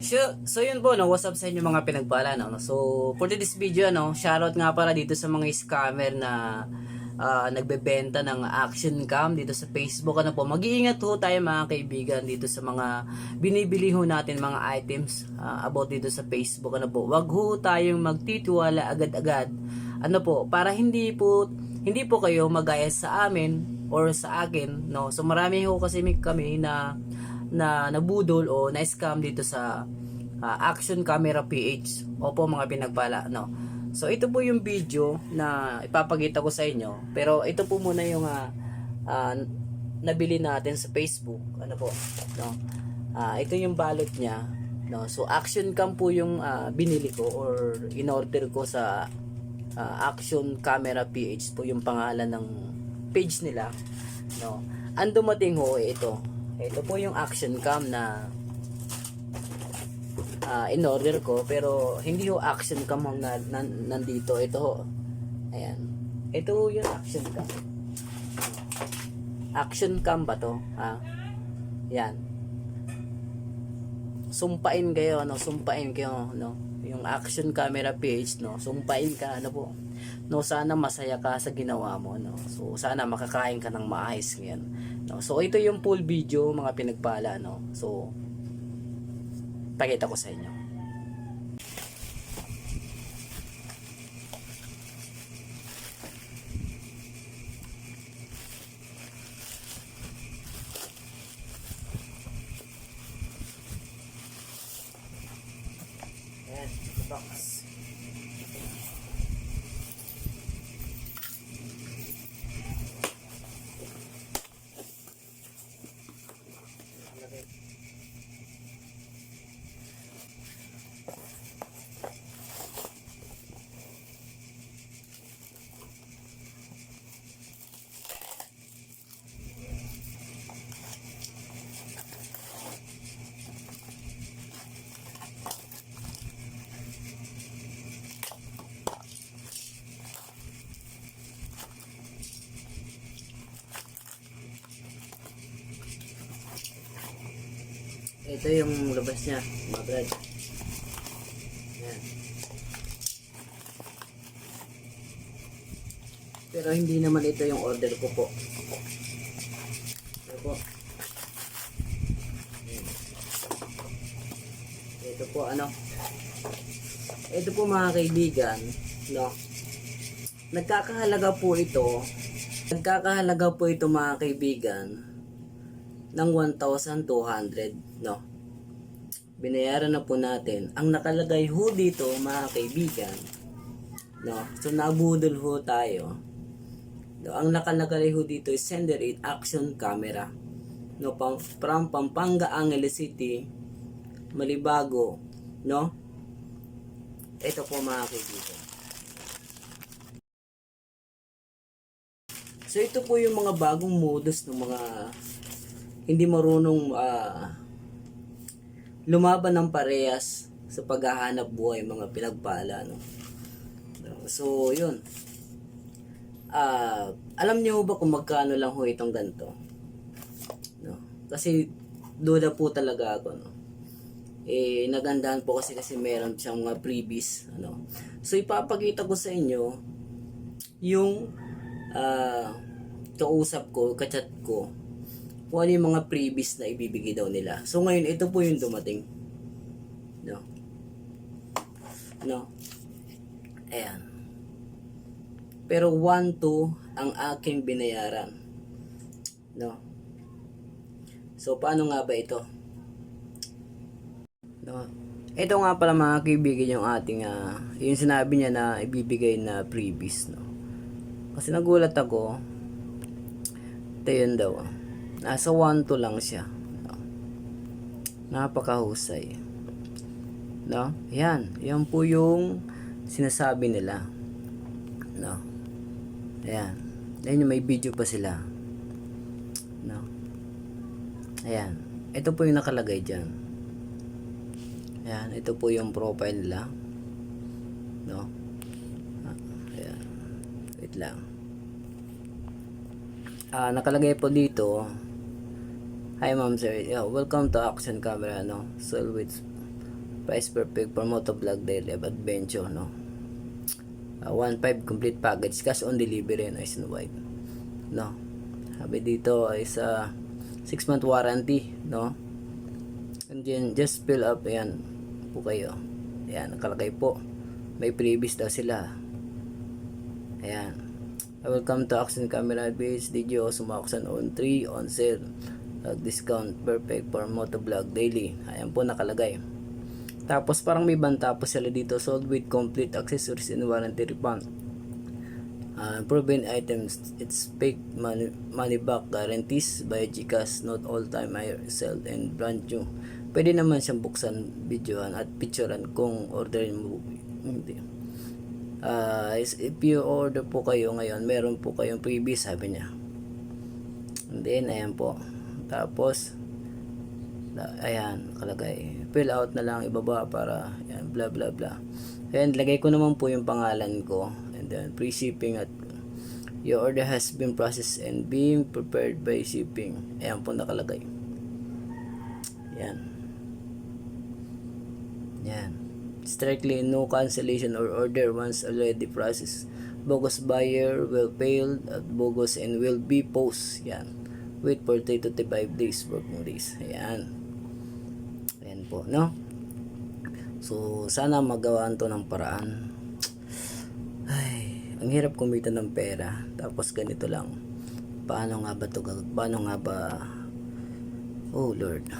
So yun po, no, what's up sa inyo mga pinagpala, no? So for this video, no, shoutout nga para dito sa mga scammer na nagbebenta ng action cam dito sa Facebook. Ano po, mag-iingat ho tayo mga kaibigan dito sa mga binibili ho natin mga items about dito sa Facebook. Ano po, wag ho tayong magtitiwala agad-agad. Ano po, para hindi po kayo magaya sa amin or sa akin, no? So marami ho kasi kami na nabudol o na-scam dito sa Action Camera PH. Opo mga pinagpala, no. So ito po yung video na ipapakita ko sa inyo. Pero ito po muna yung nabili natin sa Facebook. Ano po, no. Ito yung balot niya, no. So Action Cam po yung binili ko or in-order ko sa Action Camera PH po yung pangalan ng page nila, no. Ang dumating ho ito po yung action cam na in-order ko, pero hindi ho action cam ang nandito. Ito ho, ayan, ito yung action cam. Action cam ba to? Yan, sumpain kayo, no, sumpain kayo, no, yung Action Camera PH, no, sumpain ka, ano po, no, sana masaya ka sa ginawa mo, no. So sana makakain ka ng maayos ngayon, no. So ito yung full video mga pinagpala, no. So pakita ko sa inyo. Ayan, box. Ito yung labas niya, mga brad. Ayan. Pero hindi naman ito yung order ko po. Ito po. Ayan. Ito po ano. Ito po mga kaibigan, no. Nagkakahalaga po ito mga kaibigan ng 1,200, no. Binayaran na po natin. Ang nakalagay ho dito mga kaibigan, no. So nabudol ho tayo. No, ang nakalagay ho dito is Sender It Action Camera, no, from Pampanga, Angeles City, Malibago, no. Ito po mga kaibigan. So ito po yung mga bagong modus ng mga hindi marunong lumaban ng parehas sa paghahanap buhay, mga pinagpala, no. So yun, alam niyo ba kung magkano lang ho itong ganito, no? Kasi duda po talaga ako, no. Nagandahan po kasi meron siyang mga freebies, ano. So ipapakita ko sa inyo yung kausap ko, kachat ko, kung ano yung mga freebies na ibibigay daw nila. So ngayon, ito po yung dumating, no. No. Ayan. Pero 1,200 ang aking binayaran, no. So paano nga ba ito, no? Ito nga pala mga kaibigan yung ating yung sinabi niya na ibibigay na freebies, no. Kasi nagulat ako. Ito yun daw, nasa 1,200 lang siya, no? Napakahusay, no. Yan po yung sinasabi nila, no. Ayan, ayun, may video pa sila, no. Ayan, ito po yung nakalagay dyan. Ayan, ito po yung profile nila, no. Ayan, wait lang. Nakalagay po dito, "Hi ma'am sir, welcome to Action Camera, no. So with Price perfect for motovlog daily adventure, no? 1.5 complete package, cash on delivery, nationwide, no? Sabi dito is 6-month warranty, no? And then just fill up, ayan po kayo, ayan nakalagay po, may previous daw sila, ayan. Welcome to Action Camera Base Video Sumaksan on 3 on sale, discount perfect for motovlog daily, ayan po nakalagay. Tapos parang may banta po sila dito, sold with complete accessories and warranty refund. Proven items, it's fake money back guarantees by GCash, not all time I sell and brand new. Pwede naman siyang buksan, videoan at picturean kung orderin mo. Hindi. If you order po kayo ngayon, meron po kayong previous, sabi niya. And then ayan po. Tapos ayan nakalagay, fill out na lang ibaba para ayan, blah blah blah. Ayan, lagay ko naman po yung pangalan ko, and then free shipping at your order has been processed and being prepared by shipping. Ayan po nakalagay. Ayan. Ayan. Strictly no cancellation or order once already processed. Bogus buyer will fail at bogus and will be post. Ayan. Wait for 3 to 5 days working days. Ayan. Ayan po, no? So, sana magawaan to ng paraan. Ay, ang hirap kumita ng pera. Tapos ganito lang. Paano nga ba to? Paano nga ba? Oh Lord.